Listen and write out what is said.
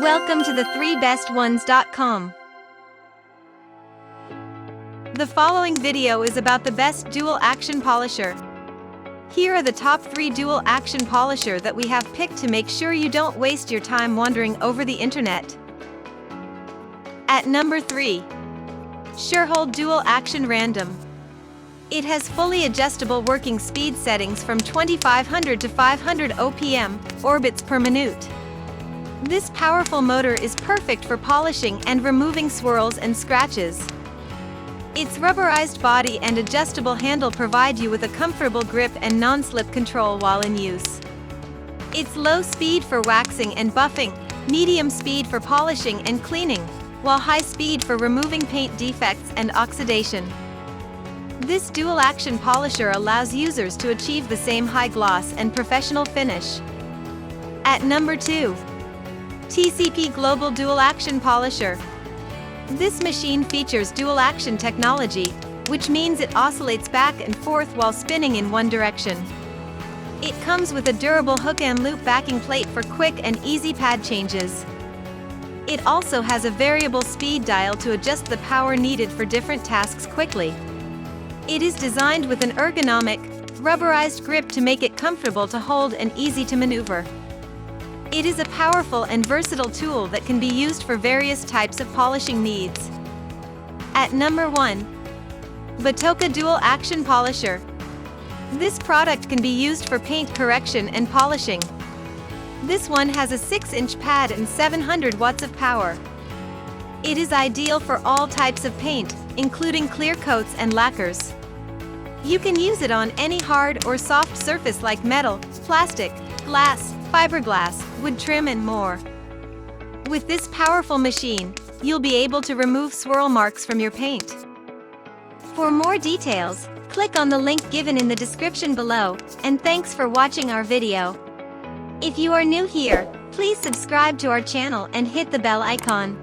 Welcome to the 3bestones.com. The following video is about the best dual action polisher. Here are the top 3 dual action polisher that we have picked to make sure you don't waste your time wandering over the internet. At number 3. Shurhold Dual Action Random. It has fully adjustable working speed settings from 2500 to 500 OPM, orbits per minute. This powerful motor is perfect for polishing and removing swirls and scratches. Its rubberized body and adjustable handle provide you with a comfortable grip and non-slip control while in use. It's low speed for waxing and buffing, medium speed for polishing and cleaning, while high speed for removing paint defects and oxidation. This dual-action polisher allows users to achieve the same high gloss and professional finish. At number 2. TCP Global Dual Action Polisher. This machine features dual action technology, which means it oscillates back and forth while spinning in one direction. It comes with a durable hook and loop backing plate for quick and easy pad changes. It also has a variable speed dial to adjust the power needed for different tasks quickly. It is designed with an ergonomic, rubberized grip to make it comfortable to hold and easy to maneuver. It is a powerful and versatile tool that can be used for various types of polishing needs. At number 1. BATOCA Dual Action Polisher. This product can be used for paint correction and polishing. This one has a 6-inch pad and 700 watts of power. It is ideal for all types of paint, including clear coats and lacquers. You can use it on any hard or soft surface like metal, plastic, glass, fiberglass, wood trim and more. With this powerful machine, you'll be able to remove swirl marks from your paint. For more details, click on the link given in the description below, and thanks for watching our video. If you are new here, please subscribe to our channel and hit the bell icon.